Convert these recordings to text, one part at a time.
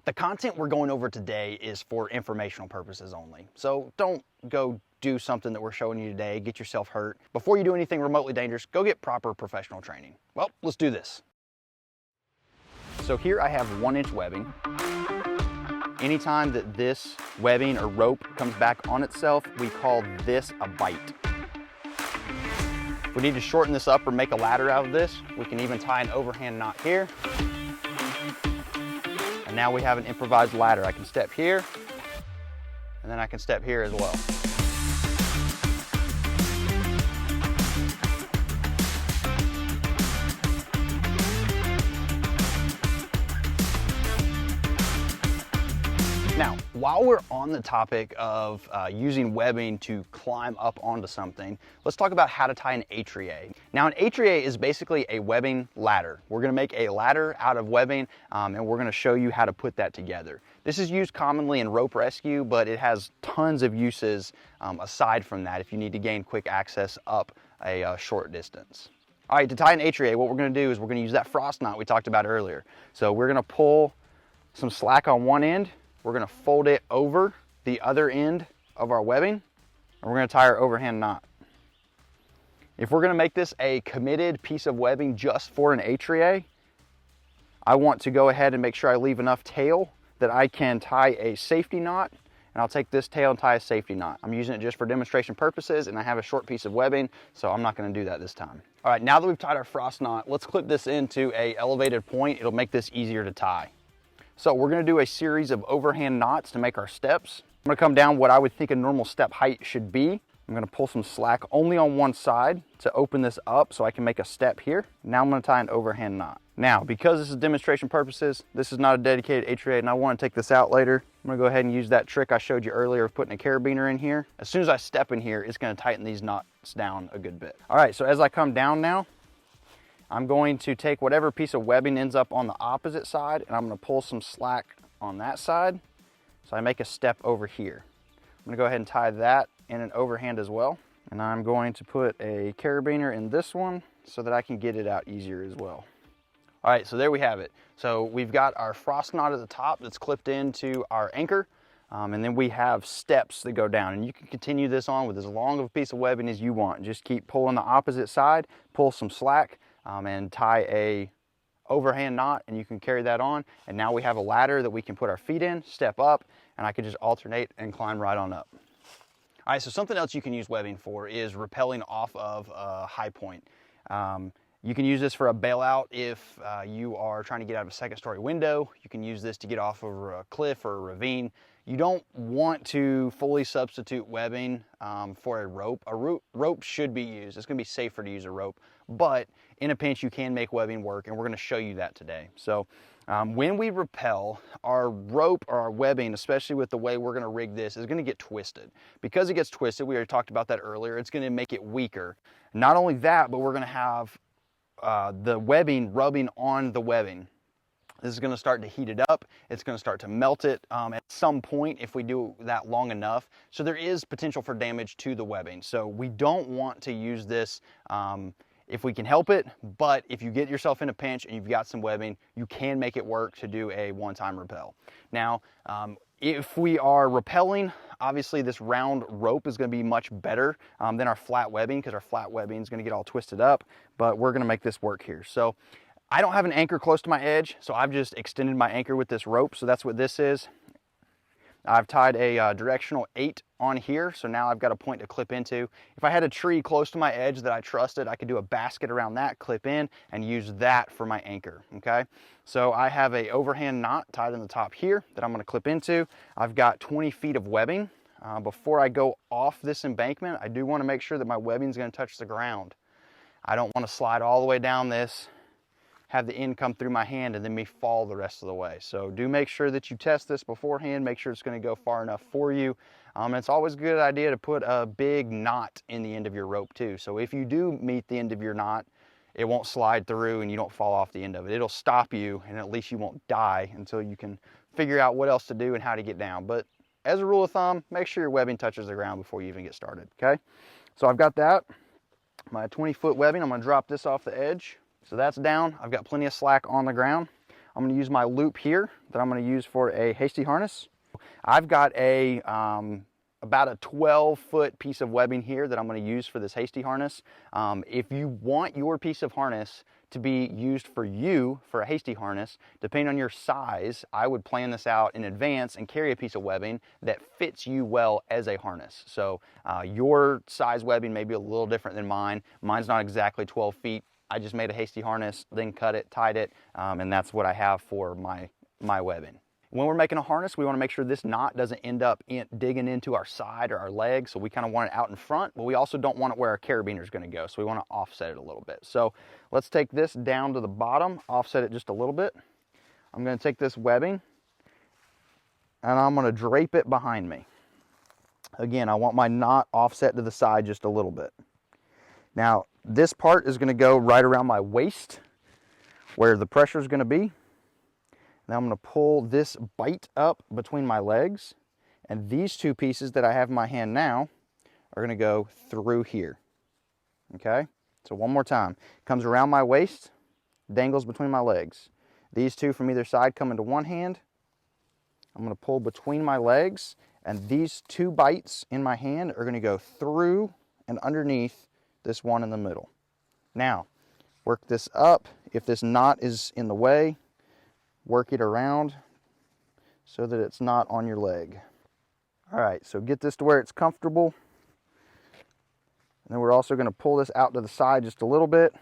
The content we're going over today is for informational purposes only. So don't go do something that we're showing you today, get yourself hurt. Before you do anything remotely dangerous, go get proper professional training. Well, let's do this. So here I have 1-inch webbing. Anytime that this webbing or rope comes back on itself, we call this a bite. If we need to shorten this up or make a ladder out of this, we can even tie an overhand knot here. And now we have an improvised ladder. I can step here, and then I can step here as well. Now, while we're on the topic of using webbing to climb up onto something, let's talk about how to tie an Etrier. Now, an Etrier is basically a webbing ladder. We're gonna make a ladder out of webbing, and we're gonna show you how to put that together. This is used commonly in rope rescue, but it has tons of uses aside from that if you need to gain quick access up a short distance. All right, to tie an Etrier, what we're gonna do is we're gonna use that frost knot we talked about earlier. So we're gonna pull some slack on one end. We're gonna fold it over the other end of our webbing, and we're gonna tie our overhand knot. If we're gonna make this a committed piece of webbing just for an Etrier, I want to go ahead and make sure I leave enough tail that I can tie a safety knot, and I'll take this tail and tie a safety knot. I'm using it just for demonstration purposes, and I have a short piece of webbing, so I'm not gonna do that this time. All right, now that we've tied our frost knot, let's clip this into an elevated point. It'll make this easier to tie. So we're gonna do a series of overhand knots to make our steps. I'm gonna come down what I would think a normal step height should be. I'm gonna pull some slack only on one side to open this up so I can make a step here. Now I'm gonna tie an overhand knot. Now, because this is demonstration purposes, this is not a dedicated Etrier, and I wanna take this out later. I'm gonna go ahead and use that trick I showed you earlier of putting a carabiner in here. As soon as I step in here, it's gonna tighten these knots down a good bit. All right, so as I come down now, I'm going to take whatever piece of webbing ends up on the opposite side, and I'm gonna pull some slack on that side. So I make a step over here. I'm gonna go ahead and tie that in an overhand as well. And I'm going to put a carabiner in this one so that I can get it out easier as well. All right, so there we have it. So we've got our frost knot at the top that's clipped into our anchor. And then we have steps that go down, and you can continue this on with as long of a piece of webbing as you want. Just keep pulling the opposite side, pull some slack, and tie a overhand knot, and you can carry that on. And now we have a ladder that we can put our feet in, step up, and I can just alternate and climb right on up. All right, so something else you can use webbing for is rappelling off of a high point. You can use this for a bailout if you are trying to get out of a second-story window. You can use this to get off of a cliff or a ravine. You don't want to fully substitute webbing for a rope. A rope should be used. It's gonna be safer to use a rope, but in a pinch you can make webbing work, and we're gonna show you that today. So when we rappel, our rope or our webbing, especially with the way we're gonna rig this, is gonna get twisted. Because it gets twisted, we already talked about that earlier, it's gonna make it weaker. Not only that, but we're gonna have the webbing rubbing on the webbing. This is gonna start to heat it up. It's gonna start to melt it at some point if we do that long enough. So there is potential for damage to the webbing. So we don't want to use this if we can help it, but if you get yourself in a pinch and you've got some webbing, you can make it work to do a one-time rappel. Now, if we are rappelling, obviously this round rope is gonna be much better than our flat webbing, because our flat webbing is gonna get all twisted up, but we're gonna make this work here. So I don't have an anchor close to my edge, so I've just extended my anchor with this rope, so that's what this is. I've tied a directional 8 on here, so now I've got a point to clip into. If I had a tree close to my edge that I trusted, I could do a basket around that, clip in, and use that for my anchor, okay? So I have a overhand knot tied in the top here that I'm gonna clip into. I've got 20 feet of webbing. Before I go off this embankment, I do wanna make sure that my webbing is gonna touch the ground. I don't wanna slide all the way down this, have the end come through my hand, and then me fall the rest of the way. So do make sure that you test this beforehand, make sure it's gonna go far enough for you. And it's always a good idea to put a big knot in the end of your rope too. So if you do meet the end of your knot, it won't slide through and you don't fall off the end of it. It'll stop you, and at least you won't die until you can figure out what else to do and how to get down. But as a rule of thumb, make sure your webbing touches the ground before you even get started, okay? So I've got that, my 20-foot webbing. I'm gonna drop this off the edge. So that's down. I've got plenty of slack on the ground. I'm gonna use my loop here that I'm gonna use for a Hasty harness. I've got a about a 12-foot piece of webbing here that I'm going to use for this Hasty harness. If you want your piece of harness to be used for you for a Hasty harness, depending on your size, I would plan this out in advance and carry a piece of webbing that fits you well as a harness. So your size webbing may be a little different than mine. Mine's not exactly 12 feet. I just made a Hasty harness, then cut it, tied it, and that's what I have for my webbing. When we're making a harness, we want to make sure this knot doesn't end up digging into our side or our leg, so we kind of want it out in front, but we also don't want it where our carabiner is going to go, so we want to offset it a little bit. So let's take this down to the bottom, offset it just a little bit. I'm going to take this webbing, and I'm going to drape it behind me. Again, I want my knot offset to the side just a little bit. Now, this part is going to go right around my waist, where the pressure is going to be. Now I'm going to pull this bite up between my legs, and these two pieces that I have in my hand now are going to go through here. Okay? So one more time. Comes around my waist, dangles between my legs. These two from either side come into one hand. I'm going to pull between my legs, and these two bites in my hand are going to go through and underneath this one in the middle. Now, work this up. If this knot is in the way, work it around so that it's not on your leg. All right, so get this to where it's comfortable. And then we're also going to pull this out to the side just a little bit.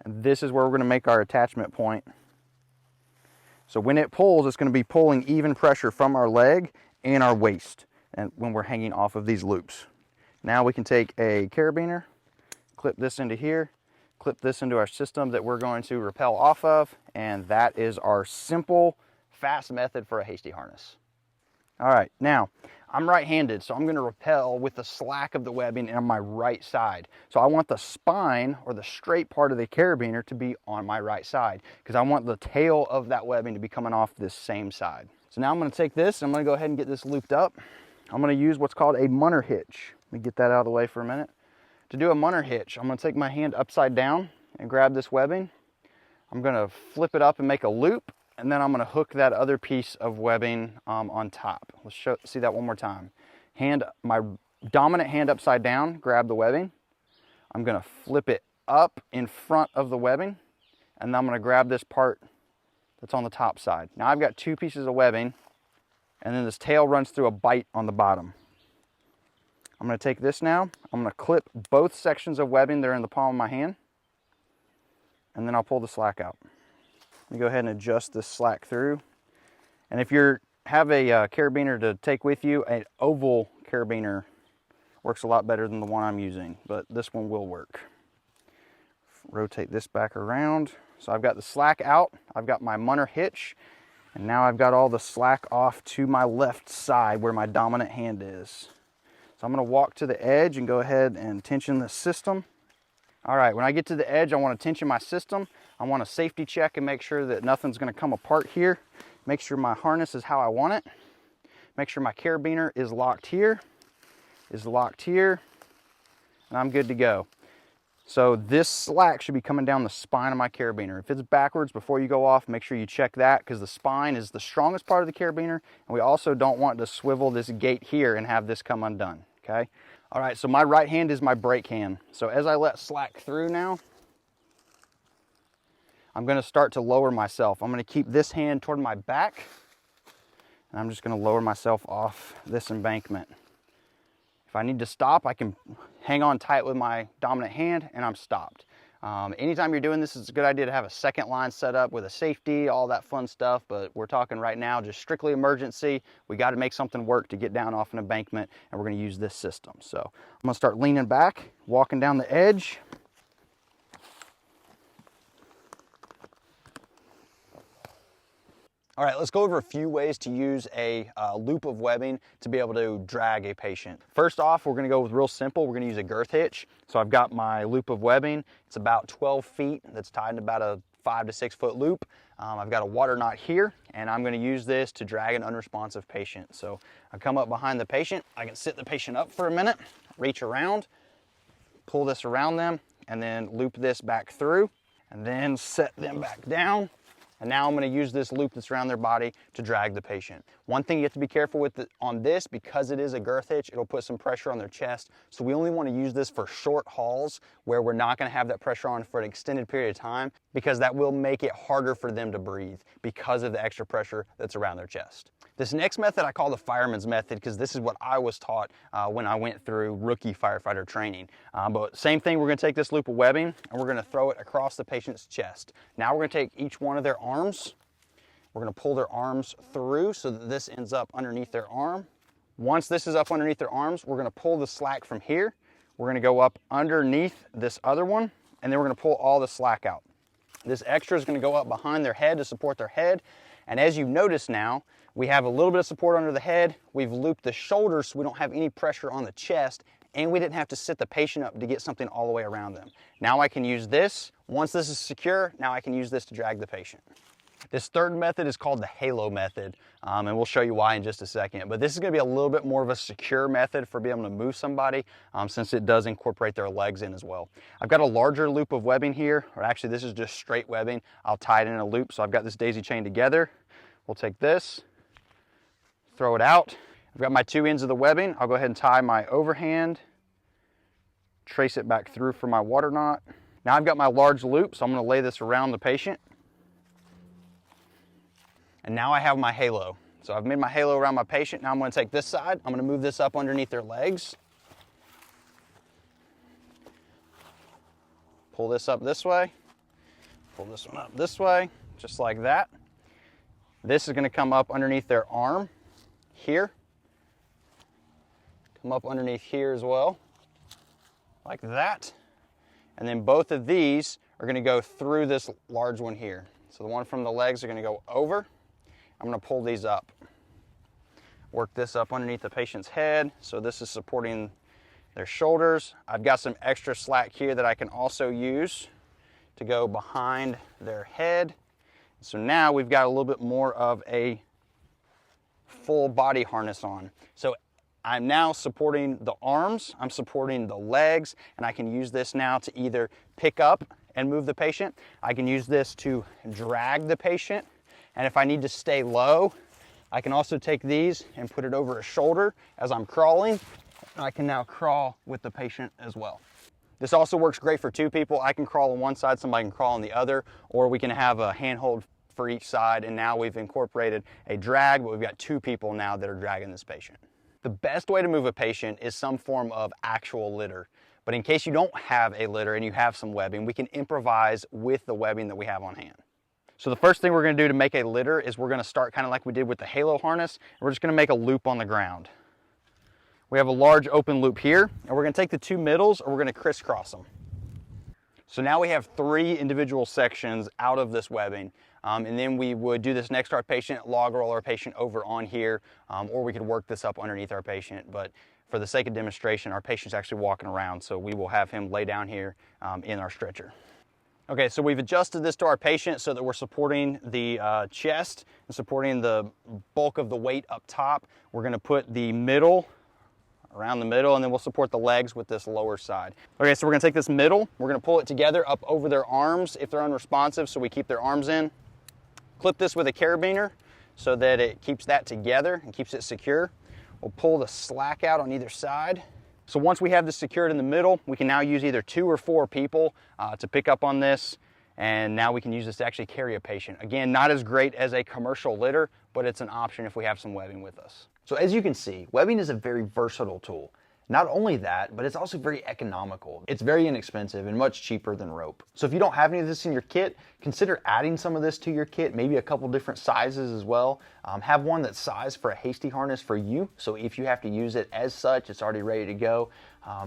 And this is where we're going to make our attachment point. So when it pulls, it's going to be pulling even pressure from our leg and our waist, and when we're hanging off of these loops. Now we can take a carabiner, clip this into here, clip this into our system that we're going to rappel off of, and that is our simple, fast method for a Hasty harness. All right, now I'm right-handed, so I'm going to rappel with the slack of the webbing on my right side. So I want the spine or the straight part of the carabiner to be on my right side, because I want the tail of that webbing to be coming off this same side. So now I'm going to take this, and I'm going to go ahead and get this looped up. I'm going to use what's called a MUNTER hitch. Let me get that out of the way for a minute. To do a MUNTER hitch, I'm going to take my hand upside down and grab this webbing. I'm going to flip it up and make a loop, and then I'm going to hook that other piece of webbing on top. Let's see that one more time. My dominant hand upside down, grab the webbing. I'm going to flip it up in front of the webbing, and then I'm going to grab this part that's on the top side. Now I've got two pieces of webbing, and then this tail runs through a bite on the bottom. I'm going to take this now, I'm going to clip both sections of webbing that are in the palm of my hand, and then I'll pull the slack out. Let me go ahead and adjust this slack through. And if you have a carabiner to take with you, an oval carabiner works a lot better than the one I'm using, but this one will work. Rotate this back around. So I've got the slack out, I've got my MUNTER hitch, and now I've got all the slack off to my left side where my dominant hand is. So I'm going to walk to the edge and go ahead and tension the system. All right, when I get to the edge, I want to tension my system. I want to safety check and make sure that nothing's going to come apart here. Make sure my harness is how I want it. Make sure my carabiner is locked here, and I'm good to go. So this slack should be coming down the spine of my carabiner. If it's backwards before you go off, make sure you check that, because the spine is the strongest part of the carabiner, and we also don't want to swivel this gate here and have this come undone, okay? All right, so my right hand is my brake hand. So as I let slack through now, I'm going to start to lower myself. I'm going to keep this hand toward my back, and I'm just going to lower myself off this embankment. If I need to stop, I can hang on tight with my dominant hand, and I'm stopped. Anytime you're doing this, it's a good idea to have a second line set up with a safety, all that fun stuff, but we're talking right now just strictly emergency. We got to make something work to get down off an embankment, and we're going to use this system. So I'm going to start leaning back, walking down the edge. All right, let's go over a few ways to use a loop of webbing to be able to drag a patient. First off, we're gonna go with real simple. We're gonna use a girth hitch. So I've got my loop of webbing. It's about 12 feet. That's tied in about a 5 to 6 foot loop. I've got a water knot here, and I'm gonna use this to drag an unresponsive patient. So I come up behind the patient. I can sit the patient up for a minute, reach around, pull this around them, and then loop this back through, and then set them back down And now I'm going to use this loop that's around their body to drag the patient. One thing you have to be careful with on this, because it is a girth hitch, it'll put some pressure on their chest. So we only want to use this for short hauls where we're not going to have that pressure on for an extended period of time, because that will make it harder for them to breathe because of the extra pressure that's around their chest. This next method I call the fireman's method, because this is what I was taught when I went through rookie firefighter training. But same thing, we're going to take this loop of webbing and we're going to throw it across the patient's chest. Now we're going to take each one of their arms. We're going to pull their arms through so that this ends up underneath their arm. Once this is up underneath their arms, we're going to pull the slack from here. We're going to go up underneath this other one, and then we're going to pull all the slack out. This extra is going to go up behind their head to support their head. And as you notice now, we have a little bit of support under the head. We've looped the shoulders so we don't have any pressure on the chest, and we didn't have to sit the patient up to get something all the way around them. Now I can use this. Once this is secure, now I can use this to drag the patient. This third method is called the halo method, and we'll show you why in just a second. But this is going to be a little bit more of a secure method for being able to move somebody, since it does incorporate their legs in as well. I've got a larger loop of webbing here, or actually this is just straight webbing. I'll tie it in a loop, so I've got this daisy chain together. We'll take this, throw it out. I've got my two ends of the webbing. I'll go ahead and tie my overhand, trace it back through for my water knot. Now I've got my large loop, so I'm going to lay this around the patient. And now I have my halo. So I've made my halo around my patient. Now I'm going to take this side. I'm going to move this up underneath their legs. Pull this up this way. Pull this one up this way, just like that. This is going to come up underneath their arm here. Come up underneath here as well, like that. And then both of these are going to go through this large one here. So the one from the legs are going to go over. I'm going to pull these up. Work this up underneath the patient's head. So this is supporting their shoulders. I've got some extra slack here that I can also use to go behind their head. So now we've got a little bit more of a full body harness on. So I'm now supporting the arms, I'm supporting the legs, and I can use this now to either pick up and move the patient. I can use this to drag the patient. And if I need to stay low, I can also take these and put it over a shoulder as I'm crawling. I can now crawl with the patient as well. This also works great for two people. I can crawl on one side, somebody can crawl on the other, or we can have a handhold for each side. And now we've incorporated a drag, but we've got two people now that are dragging this patient. The best way to move a patient is some form of actual litter. But in case you don't have a litter and you have some webbing, we can improvise with the webbing that we have on hand. So the first thing we're going to do to make a litter is we're going to start kind of like we did with the halo harness. And we're just going to make a loop on the ground. We have a large open loop here, and we're going to take the two middles and we're going to crisscross them. So now we have three individual sections out of this webbing. And then we would do this next to our patient, log roll our patient over on here, or we could work this up underneath our patient. But for the sake of demonstration, our patient's actually walking around, so we will have him lay down here in our stretcher. Okay, so we've adjusted this to our patient so that we're supporting the chest and supporting the bulk of the weight up top. We're going to put the middle around the middle, and then we'll support the legs with this lower side. Okay, so we're going to take this middle, we're going to pull it together up over their arms if they're unresponsive, so we keep their arms in. Clip this with a carabiner so that it keeps that together and keeps it secure. We'll pull the slack out on either side. So once we have this secured in the middle, we can now use either 2 or 4 people to pick up on this, and now we can use this to actually carry a patient. Again, not as great as a commercial litter, but it's an option if we have some webbing with us. So as you can see, webbing is a very versatile tool. Not only that, but it's also very economical. It's very inexpensive and much cheaper than rope. So if you don't have any of this in your kit, consider adding some of this to your kit, maybe a couple different sizes as well. Have one that's sized for a Hasty harness for you, so if you have to use it as such, it's already ready to go.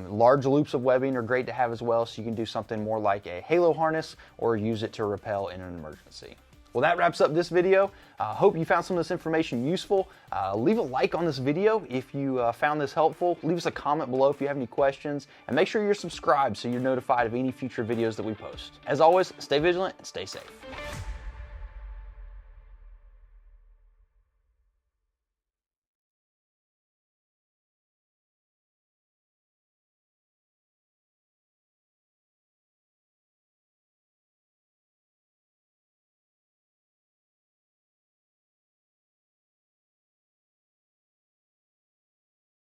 Large loops of webbing are great to have as well, so you can do something more like a halo harness or use it to rappel in an emergency. Well, that wraps up this video. Hope you found some of this information useful. Leave a like on this video if you found this helpful. Leave us a comment below if you have any questions, and make sure you're subscribed so you're notified of any future videos that we post. As always, stay vigilant and stay safe.